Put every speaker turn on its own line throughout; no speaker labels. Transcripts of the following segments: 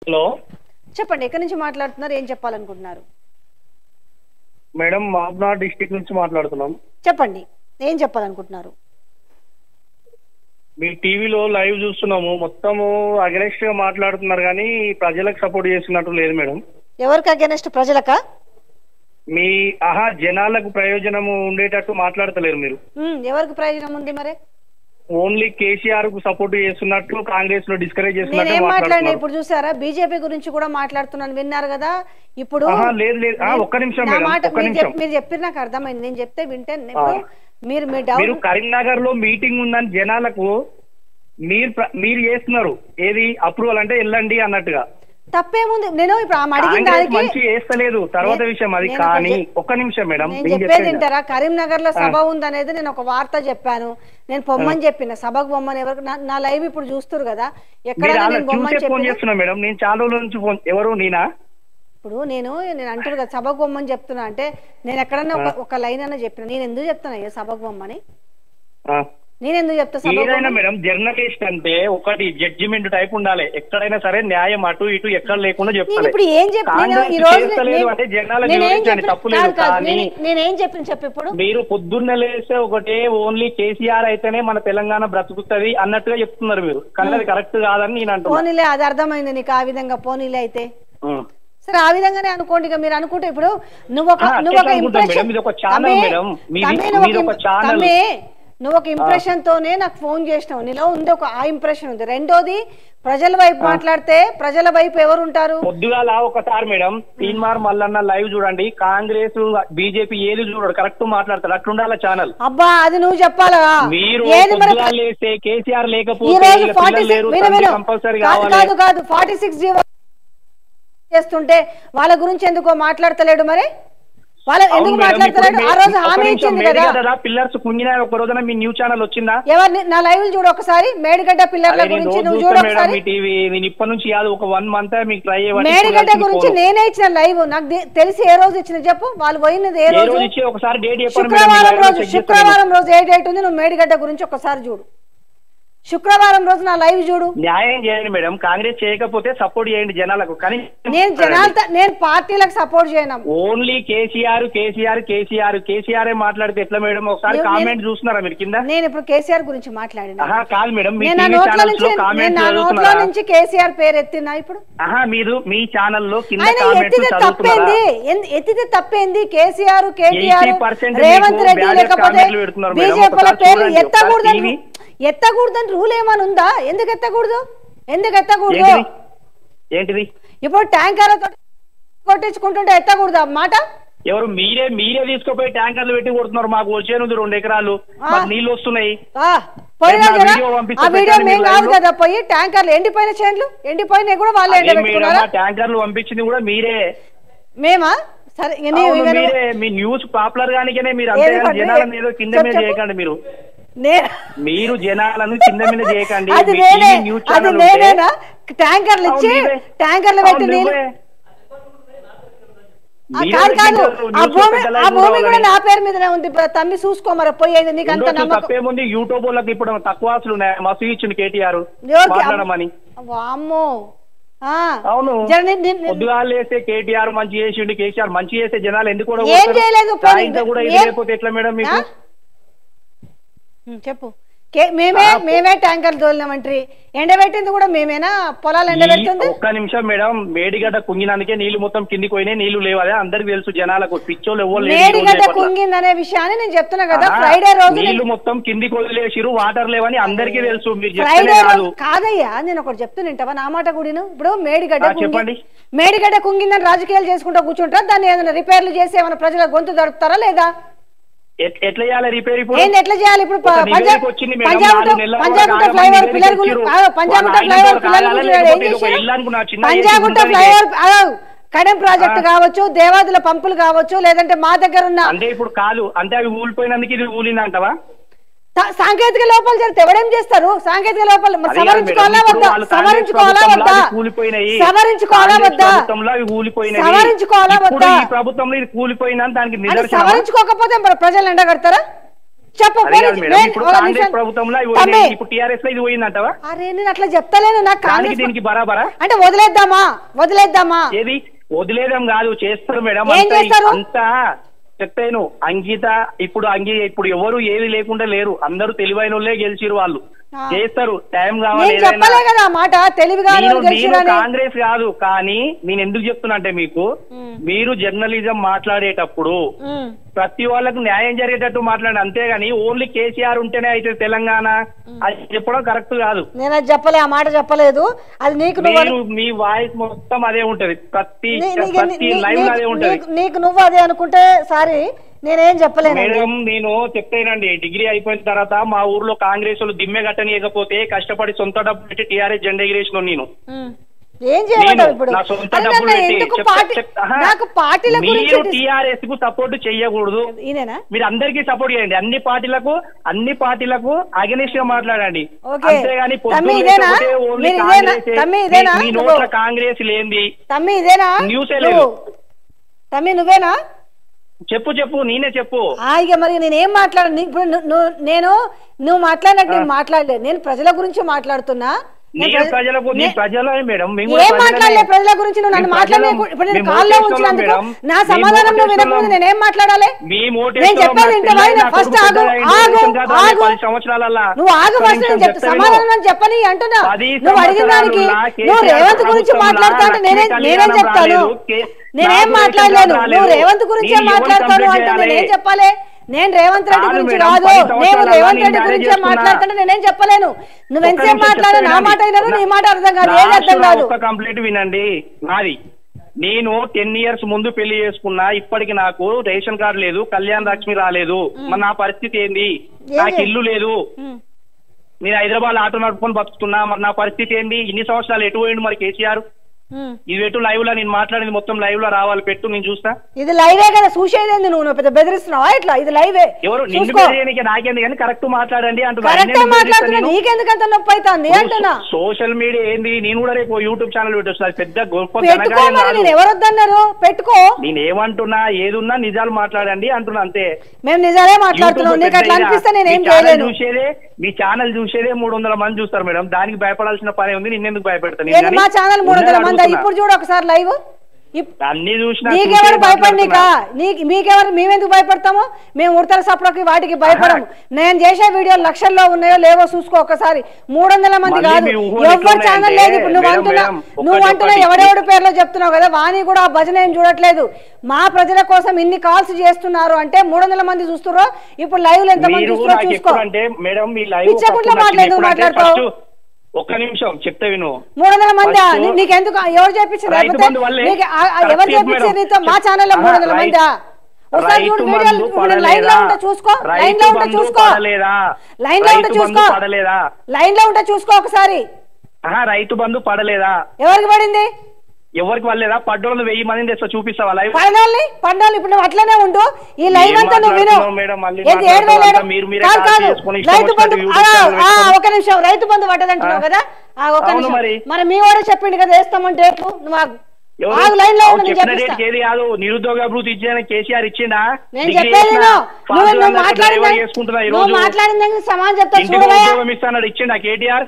Hello
చెప్పండి, ఎక్కడి నుంచి మాట్లాడుతున్నారు, ఏం చెప్పాలనుకుంటున్నారు?
మేడం, మాబ్నాడ్ డిస్ట్రిక్ట్ నుంచి మాట్లాడుతున్నాం.
చెప్పండి, ఏం చెప్పాలనుకుంటున్నారు?
మీ టీవీలో లైవ్ చూస్తున్నాము, మొత్తము అగెనెస్ట్ గా మాట్లాడుతున్నారు కానీ ప్రజలకు సపోర్ట్ చేస్తున్నట్టు లేదు మేడం.
ఎవరికి అగెనెస్ట్? ప్రజలకా?
మీ జనాలకు ప్రయోజనము ఉండేటట్టు మాట్లాడతలేరు మీరు.
ఎవరికి ప్రయోజనం ఉంది మరి?
ఓన్లీ కేసీఆర్ కు సపోర్ట్ చేస్తున్నట్టు, కాంగ్రెస్ లో డిస్కరేజ్ చేస్తున్నట్టు
నేనేం మాట్లాడినా
మాట్లాడుతున్నారు.
ఇప్పుడు చూసారా, బీజేపీ గురించి కూడా మాట్లాడుతున్నాను, విన్నారు కదా? ఇప్పుడు
లేదు లేదు, ఒక్క నిమిషం మేడం, ఒక్క నిమిషం.
మీరు చెప్పి నాకు అర్థమైంది, నేను చెప్తే వింటే మీరు
మీరు కరీంనగర్ లో మీటింగ్ ఉందని జనాలకు మీరు చేస్తున్నారు, ఏది అప్రూవల్ అంటే వెళ్ళండి అన్నట్టుగా.
తప్పేముంది? నేను ఇప్పుడు అడిగిన దానికి
మంచి చేస్తలేదు, తర్వాత విషయం అది. కానీ ఒక్క నిమిషం మేడం,
నేను చెప్పేది వింటారా? కరీంనగర్ లో సభ ఉందనేది నేను ఒక వార్త చెప్పాను, నేను పొమ్మని చెప్పిన, సభకు పొమ్మని. ఎవరికి? నా లైవ్ ఇప్పుడు చూస్తారు కదా, ఎక్కడ
ఫోన్ చేస్తున్నా మేడం, నేను చాలా రోజుల నుంచి ఫోన్. ఎవరు? నేనా?
ఇప్పుడు నేను అంటారు కదా సభకు పొమ్మని చెప్తున్నా అంటే, నేను ఎక్కడన్నా ఒక లైన్ అన్నా చెప్పిన. నేను ఎందుకు చెప్తున్నా సభకు పొమ్మని? నేను ఎందుకు చెప్తా
ఏదైనా మేడం? జర్నలిస్ట్ అంటే ఒకటి జడ్జిమెంట్ టైప్ ఉండాలి, ఎక్కడైనా సరే న్యాయం అటు ఇటు ఎక్కడ లేకుండా చెప్తాను.
ఇప్పుడు ఏం చెప్పాను ఈ రోజు? నేనేం చెప్పిన చెప్పు. ఇప్పుడు
మీరు పొద్దున్న లేస్తే ఒకటే ఓన్లీ కేసీఆర్ అయితేనే మన తెలంగాణ బ్రతుకుతుంది అన్నట్టుగా చెప్తున్నారు మీరు, కానీ అది కరెక్ట్ కాదని నేను అంటున్నాను.
పోనీలే, అది అర్థమైంది నీకు ఆ విధంగా. పోనీలే అయితే సరే, ఆ విధంగా అనుకోండి. మీరు అనుకుంటే ఇప్పుడు నువ్వు ఒక ఇంప్రెషన్ తోనే నాకు ఫోన్ చేసినావు, నీలో ఉంది ఒక ఆ ఇంప్రెషన్ ఉంది. రెండోది, ప్రజల వైపు మాట్లాడితే ప్రజల వైపు ఎవరు ఉంటారు?
పొద్దుగాల ఒకసారి మేడం తీన్మార్ మల్లన్న లైవ్ చూడండి, కాంగ్రెస్ బీజేపీ ఏది చూడడు, కరెక్ట్ మాట్లాడతారు, అట్లుండాల ఛానల్.
అబ్బా, అది నువ్వు చెప్పాలా?
మీరు కేసీఆర్
లేకపోతే కాదు 46 చేస్తుంటే వాళ్ళ గురించి ఎందుకో మాట్లాడతలేడు మరి? వాళ్ళ ఎందుకు మాట్లాడతలేడు? ఆ రోజు హామీ ఇచ్చింది కదా.
పిల్లర్స్ కుంగిన ఒక రోజున మీ న్యూస్ ఛానల్ వచ్చిందా?
ఎవరిని? నా లైవ్ చూడు ఒకసారి, మేడిగడ్డ పిల్లర్ల గురించి నువ్వు చూడు ఒకసారి.
నేను ఇప్పటి నుంచి ఒక 1 month మీకు ట్రై చేయండి.
మేడిగడ్డ గురించి నేనే ఇచ్చిన లైవ్, నాకు తెలిసి ఏ రోజు ఇచ్చిన చెప్పు? వాళ్ళు పోయినది ఏ రోజు?
ఒకసారి డేట్ చెప్పండి.
శుక్రవారం రోజు ఏ డేట్ ఉంది? నువ్వు మేడిగడ్డ గురించి ఒకసారి చూడు, శుక్రవారం రోజు నా లైవ్ చూడు.
న్యాయం చేయండి మేడం, కాంగ్రెస్ చేయకపోతే సపోర్ట్ చేయండి జనాలకు. కానీ
నేను పార్టీలకు సపోర్ట్ చేయను.
ఓన్లీ కేసీఆర్ మాట్లాడితే ఎట్లా మేడం? ఒకసారి కామెంట్ చూస్తున్నారా మీరు కింద?
నేను ఇప్పుడు కేసీఆర్ గురించి మాట్లాడినా
కాదు మేడం,
నా నోట్లో నుంచి కేసీఆర్ పేరు ఎత్తినా ఇప్పుడు?
మీరు మీ ఛానల్లో
ఎత్తితే తప్పేంది? కేసీఆర్, కేటీఆర్, రేవంత్ రెడ్డి లేకపోతే బీజేపీల పేర్లు ఎత్తకూడదని రూల్ ఏమైనా ఉందా? ఎందుకు ఎత్తకూడదు?
ఏంటిది?
ఇప్పుడు ట్యాంకర్ కొట్టించుకుంటుంటే ఎత్తకూడదు మాట?
ఎవరు? మీరే తీసుకుపోయి ట్యాంకర్లు పెట్టి కొడుతున్నారు. మాకు వచ్చేది 2 ఎకరాలు, నీళ్లు వస్తున్నాయి.
వీడియో మేము కాదు కదా, పోయి ట్యాంకర్లు ఎండిపోయిన చేనులు ఎండిపోయినాయి కూడా వాళ్ళే ఎండబెట్టుకున్నారా?
ట్యాంకర్లు పంపించింది కూడా మీరే.
మేమా? సరే,
మీ న్యూస్ పాపులర్ గానికనే మీరు అంతే, జనాలను ఏదో కింద మీద చేయకండి. మీరు జనాలను కింద మీద చేయకండి.
ట్యాంకర్లు ఇచ్చి ట్యాంకర్లు పెట్టి నీళ్ళు కాదు, ఆ భూమి కూడా నా పేరు మీదనే ఉంది. తమ్మి చూసుకో మరి, పోయేది నీకు అంత
నమ్మకం. యూట్యూబ్ వాళ్ళకి ఇప్పుడు తక్కువ మస్తు ఇచ్చింది కేటీఆర్ మాట్లాడమని.
వామ్మో,
అవును. పొద్దుగాలు వేస్తే కేటీఆర్ మంచి చేసిండు, కేసీఆర్ మంచి చేస్తే జనాలు ఎందుకు
ఏం చేయలేదు
కూడా ఇది ఎట్లా మేడం మీకు?
చెప్పు. మేమే ట్యాంకర్ తోలినామంటారు, ఎండబెట్టింది కూడా మేమేనా? పొలాలు ఎండబెట్టింది.
ఒక్క నిమిషం మేడం, మేడిగడ్డ కుంగినందుకే నీళ్లు మొత్తం కిందికి పోయినాయి, నీళ్లు లేవదే అందరికి తెలుసు జనాలకు. పిచ్చోళ్ళు ఎవరు
మేడిగడ్డ కుంగిందనే విషయాన్ని నేను చెప్తున్నా కదా. ఫ్రైడే రోజు
నీళ్లు మొత్తం కిందికి వదిలేసిరు, వాటర్ లేవని అందరికి తెలుసు.
ఫ్రైడే రోజు కాదయ్యా, నేను ఒకటి చెప్తున్నా నా మాట కూడాను. ఇప్పుడు మేడిగడ్డ కుంగిందని రాజకీయాలు చేసుకుంటూ కూర్చుంటారు, దాన్ని ఏదైనా రిపేర్లు చేసి ఏమైనా ప్రజల గొంతు దొరుకుతారా లేదా?
ఎట్లా చేయాలి రిపేర్?
ఎట్లా చేయాలి? ఇప్పుడు Panjagutta flyover pillar Kadem project కావచ్చు, దేవాదుల పంపులు కావచ్చు, లేదంటే మా దగ్గర ఉన్న
అంటే ఇప్పుడు కాదు అంటే అవి ఊలిపోయినందుకు ఇది ఊలిందంటవా?
సాంకేతిక లోపాలు జరిగితే ఎవరేం చేస్తారు? సాంకేతిక లోపాలు సవరించుకోవాలా వద్దా?
ప్రభుత్వంలో ఇది కూలిపోయినా దానికి
సవరించుకోకపోతే ప్రజలు ఎండగడతారా? చెప్పు
కాంగ్రెస్ ప్రభుత్వంలో ఇప్పుడు టీఆర్ఎస్ లో ఇది పోయిందంటవా?
అరే నేను అట్లా చెప్తలేను. నాకు కాంగ్రెస్
దీనికి బరాబరా
అంటే వదిలేద్దామా
ఏది వదిలేదాం కాదు, చేస్తారు మేడం. అంతా చెప్తాను. అంకిత ఇప్పుడు ఎవరు ఏది లేకుండా లేరు, అందరూ తెలివైన వాళ్ళే గెలిచిరు. వాళ్ళు చేస్తారు, టైం కావాలి. కాంగ్రెస్ కాదు. కానీ నేను ఎందుకు చెప్తున్నా అంటే మీరు జర్నలిజం మాట్లాడేటప్పుడు ప్రతి వాళ్ళకు న్యాయం జరిగేటట్టు మాట్లాడండి, అంతేగాని ఓన్లీ కేసీఆర్ ఉంటేనే అయితే తెలంగాణ అది చెప్పడం కరెక్ట్ కాదు.
నేను అది చెప్పలే, ఆ మాట చెప్పలేదు. అది నీకు
మీ వాయిస్ మొత్తం అదే ఉంటది, ప్రతి లైవ్ అదే ఉంటది.
నీకు నువ్వు అదే అనుకుంటే సారీ, నేనేం చెప్పలేను
మేడం. నేను చెప్తానండి, డిగ్రీ అయిపోయిన తర్వాత మా ఊర్లో కాంగ్రెస్ వాళ్ళు దిమ్మె గట్టనియకపోతే కష్టపడి సొంత డబ్బు పెట్టి టీఆర్ఎస్ జెండా ఎగిరేసిన నేను.
ఏం చేయమంటావు ఇప్పుడు?
మీరు టీఆర్ఎస్ కు సపోర్ట్ చెయ్యకూడదు, మీరు అందరికీ సపోర్ట్ చేయండి. అన్ని పార్టీలకు అగెనిస్ట్ గా మాట్లాడండి, అంతేగాని మీ నోట్ల కాంగ్రెస్ లేంది న్యూసే లేదు.
నువ్వేనా?
చెప్పు నేనే చెప్పు.
ఇక మరి నేనేం మాట్లాడను ఇప్పుడు. నువ్వు మాట్లాడినట్టు నేను మాట్లాడలేదు, నేను ప్రజల గురించి మాట్లాడుతున్నా. ప్రజల గురించి నువ్వు నన్ను మాట్లాడే ఇప్పుడు నేను కాల్లో ఉంచినందుకు నా సమాధానం నువ్వు వినకముందు నేనేం మాట్లాడాలి? నేను చెప్పేది ఫస్ట్ నువ్వు ఆగు, ఫస్ట్ నేను చెప్తా సమాధానం చెప్పని అంటున్నా. నువ్వు అడిగిన దానికి నువ్వు రేవంత్ గురించి మాట్లాడుతా అంటే నేనేం చెప్తాను? నేనేం మాట్లాడలేను. నువ్వు రేవంత్ గురించే మాట్లాడతాను అంటే నేనేం చెప్పాలి? నేను రేవంత్ రెడ్డి గురించి కాదు, నేను రేవంత్ రెడ్డి గురించే మాట్లాడుతుంటే నేనేం చెప్పలేను. నువ్వు ఎంతసేపు మాట్లాడు, నా మాట అయినారు, నీ మాట అర్థం కాదు, ఏది అర్థం కాదు.
కంప్లీట్ వినండి నాది. నేను 10 years ముందు పెళ్లి చేసుకున్నా, ఇప్పటికి నాకు రేషన్ కార్డు లేదు, కళ్యాణ లక్ష్మి రాలేదు. మరి నా పరిస్థితి ఏంది? నాకు ఇల్లు లేదు, నేను హైదరాబాద్ ఆటో నడుపుకొని బతుకుతున్నా. మరి నా పరిస్థితి ఏంది? ఇన్ని సంవత్సరాలు ఎటు పోయిండు మరి కేసీఆర్? ఇది పెట్టు లైవ్ లో, నేను మాట్లాడేది మొత్తం లైవ్ లో రావాలి, పెట్టు నేను చూస్తా.
ఇది లైవే కదా, చూసేది నువ్వు పెద్ద బెదిరిస్తున్నావా ఇట్లా? ఇది లైవే.
ఎవరు నాకేంది కానీ కరెక్ట్ మాట్లాడండి
అంటున్నా. నీకెందుకంత నొప్పి అవుతుంది అంటున్నా?
సోషల్ మీడియా ఏంది? నేను కూడా రేపు యూట్యూబ్ ఛానల్ పెట్టొచ్చు, పెద్ద గొప్ప.
నేను ఎవరొద్దన్నారు, పెట్టుకో.
నేను ఏమంటున్నా, ఏదున్నా నిజాలు మాట్లాడండి అంటున్నా, అంతే.
మేము నిజాలే మాట్లాడుతున్నాం, నీకు అట్లా అనిపిస్తే నేనేం చేయలేను.
మీ ఛానల్ చూసేదే 300 మంది చూస్తారు మేడం, దానికి భయపడాల్సిన పని ఉంది. నిన్నెందుకు భయపెడతాను?
మా ఛానల్ 300 మంది. ఇప్పుడు చూడు ఒకసారి లైవ్,
అన్ని చూసినా
నీకెవరు భయపడినికా? మీకెవరు? మేమెందుకు భయపడతాము? మేము ఉడతల సప్పులకి వాటికి భయపడము. నేను చేసే వీడియోలు లక్షల్లో ఉన్నాయో లేవో చూసుకో ఒకసారి. 300 మంది కాదు, ఎవరు ఛానల్ లేదు. ఇప్పుడు నువ్వు అంటున్నా ఎవడెవడి పేర్లో చెప్తున్నావు కదా, వాణి కూడా ఆ భజన ఏం చూడట్లేదు. మా ప్రజల కోసం ఇన్ని కాల్స్ చేస్తున్నారు అంటే 300 మంది చూస్తున్నారు. ఇప్పుడు లైవ్ లో ఎంత మంది చూస్తున్నారో చూసుకో. పిచ్చకుంట్లో మాట్లాడు, మాట్లాడతావు.
ఒక్క నిమిషం చెప్తే విను.
300 మంది నీకెందుకు? ఎవరు చెప్పించారు? ఎవరు చెప్పించారు నీతో? మా ఛానల్లో 300 మంది. ఒకసారి చూడు వీడియోలు, లైన్ లో ఉంటే చూసుకో, లైన్ లో ఉంటే చూసుకో, లైన్ లో ఉంటే చూసుకో, లైన్ లో ఉంటే చూసుకో ఒకసారి.
రైతు బంధు పడలేదా?
ఎవరికి పడింది?
ఎవరికి పడలేదా? పడ్డోళ్ళు 1000 మందిని తెస్తా, చూపిస్తావా లైవ్?
పడ్డోళ్ళు ఇప్పుడు నువ్వు అట్లనే ఉండు, ఈ లైవ్ అంతా నువ్వు విను. ఒక నిమిషం, రైతు బంధు పడ్డదంటున్నావు కదా, ఒక నిమిషం. మరి మీ వాడే చెప్పిండు కదా వేస్తామంటే, నువ్వు లైన్ లో
నిరుద్యోగ అభివృద్ధి ఇచ్చిన కేసీఆర్ ఇచ్చిందా?
నేను చెప్పేది నువ్వు మాట్లాడిందని సమానం చెప్తాను.
ఇస్తాడు ఇచ్చిండా కేటీఆర్?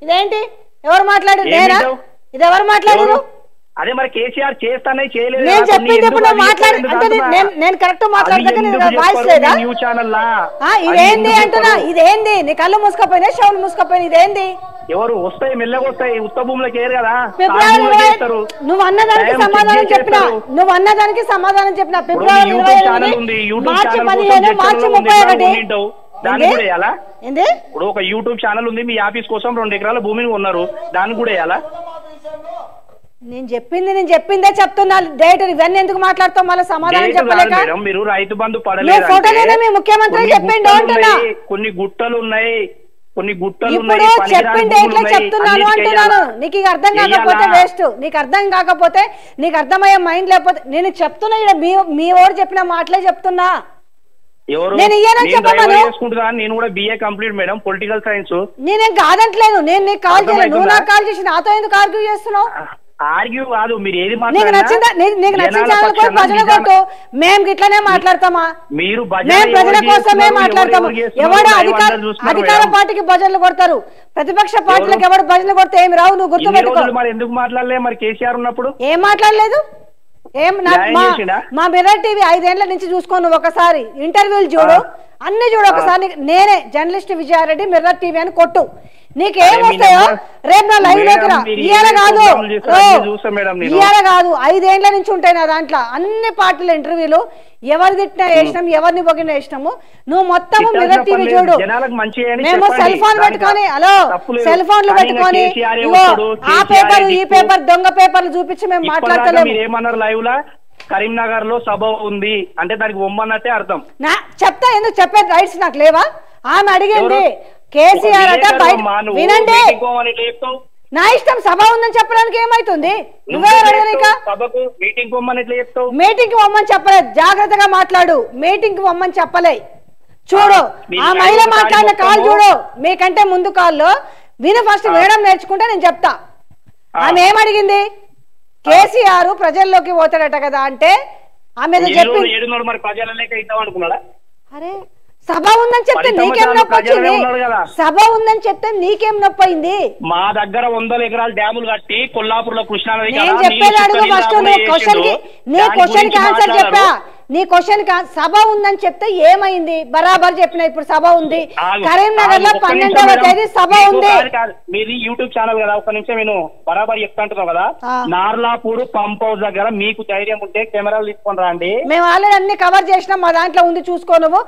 ఇదేంటి? ఎవరు మాట్లాడారు? నేనా? ఇది ఎవరు మాట్లాడారు?
అదే మరి కేసీఆర్ చేస్తానే చేయలేదు.
నేను చెప్పింది ఇప్పుడు మాట్లాడు అంటే నేను కరెక్ట్ మాట్లాడతాను, వాయిస్ లేదా? ఇదేంది అంటున్నా, ఇదేంది? నీ కళ్ళు మూసుకపోయినా, చెవులు మూసుకపోయినా, ఇదేంది?
ఎవరు వస్తాయి మెల్లగా వస్తాయి, ఉత్త భూములకు ఏరు కదా.
నువ్వు అన్నదానికి సమాధానం చెప్పినా, ఫిబ్రవరి 28, మార్చి 15, మార్చి 31.
ఇప్పుడు ఒక యూట్యూబ్ ఛానల్ ఉంది, మీ ఆఫీస్ కోసం 2 ఎకరాల భూమిని ఉన్నారు, దాన్ని కూడా వేయాలా?
నేను చెప్పిందే చెప్తున్నా. డేట్ ఇవన్నీ ఎందుకు మాట్లాడతావు? మళ్ళీ సమాధానం చెప్పలేక.
మీరు రైతు బంధు పడలేదు,
ఫోటోలోనే మీ ముఖ్యమంత్రి చెప్పిండు అంటున్నా.
కొన్ని గుట్టలు ఉన్నాయి,
ఇప్పుడు చెప్పింది ఎట్లా చెప్తున్నాను అంటున్నాను. నీకు అర్థం కాకపోతే వేస్ట్. నీకు అర్థమయ్యే మైండ్ లేకపోతే నేను చెప్తున్నా. ఇక్కడ మీ ఓడు చెప్పిన మాటలే చెప్తున్నా.
నేనేం
కాదంటలేదు. నేను నీకు కాల్ చేయలేదు, నువ్వు నాకు కాల్ చేసి నాతో ఎందుకు ఆర్గ్యూ చేస్తున్నావు?
ఆర్గ్యూ కాదు, మీరు ఏది
నీకు నచ్చిన ఛానల్ కూడా ప్రజల కొట్టు, మేము ఇట్లనే మాట్లాడతామా?
మీరు
మేము ప్రజల కోసమే మాట్లాడతాము. ఎవడు అధికార పార్టీకి భజనలు కొడతారు, ప్రతిపక్ష పార్టీలకు ఎవడు భజనలు కొడితే ఏమి రావు, నువ్వు గుర్తుపెట్టుకో.
మరి ఎందుకు మాట్లాడలే మరి కేసీఆర్ ఉన్నప్పుడు?
ఏం మాట్లాడలేదు? మా మిర్రర్ టీవీ 5 ఏళ్ల నుంచి చూసుకోను, ఒకసారి ఇంటర్వ్యూలు చూడు, అన్ని చూడు ఒకసారి. నేనే జర్నలిస్ట్ విజయారెడ్డి మిర్రర్ టీవీ అని కొట్టు, నీకేం వస్తాయో రేపు నా లైవ్ లోకి రా. ఇయ్యాల కాదు 5 ఏళ్ల నుంచి ఉంటాయి నా దాంట్లో అన్ని పార్టీల ఇంటర్వ్యూలు. ఎవరు తిట్టినా వేసినాం, ఎవరిని పొగిన వేసినాము. నువ్వు మొత్తం మిర్రర్ టీవీ చూడు. మేము సెల్ ఫోన్ పెట్టుకొని సెల్ ఫోన్లు పెట్టుకొని ఆ పేపర్ ఈ పేపర్ దొంగ పేపర్లు చూపించి మేము మాట్లాడతలేము.
ఏమన్నారు లైవ్ లా? కరీంనగర్ లో సభ ఉంది అంటే దానికి ఒమ్మన్నట్టే అర్థం.
చెప్తా, ఎందుకు చెప్పే రైట్స్ నాకు లేవా? ఆమె అడిగింది కేసీఆర్ అట బయట. వినండి, నా ఇష్టం, సభ ఉందని చెప్పడానికి ఏమైతుంది? మీటింగ్ కి పొమ్మని చెప్పలేదు, జాగ్రత్తగా మాట్లాడు. మీటింగ్ కి పొమ్మని చెప్పలే. చూడు ఆ మహిళ మాట్లాడిన కాల్ చూడు, మీకంటే ముందు కాల్లో విను. ఫస్ట్ వినడం నేర్చుకుంటే నేను చెప్తా. ఆమె ఏమడిగింది? కేసీఆర్ ప్రజల్లోకి పోతాడట కదా అంటే ఆమె చెప్పింది. అరే సభ ఉందని చెప్తే నీకేం నొప్పి వచ్చింది? సభ ఉందని చెప్తే నీకేం నొప్పి అయింది?
మా దగ్గర 100 ఎకరాల డ్యాములు కట్టి కొల్లాపూర్ లో కృష్ణానది.
నేను చెప్పేది అడుగు ఫస్ట్. నీ క్వశ్చన్ కి ఆన్సర్ చెప్పా. నీ క్వశ్చన్ కి సభ ఉందని చెప్తే ఏమైంది? బరాబర్ చెప్పిన. ఇప్పుడు సభ ఉంది కరీంనగర్ లో 12వ తేదీ సభ ఉంది.
మీది యూట్యూబ్ ఛానల్ కదా, ఒక్క నిమిషం నేను బరాబర్ చెప్తాంటున్నావు కదా. నార్లాపూర్ పంప్ హౌస్ దగ్గర మీకు ధైర్యం ఉంటే కెమెరాలు తీసుకొని రండి.
మేము ఆల్రెడీ అన్ని కవర్ చేసినాం, మా దాంట్లో ఉంది, చూసుకో నువ్వు.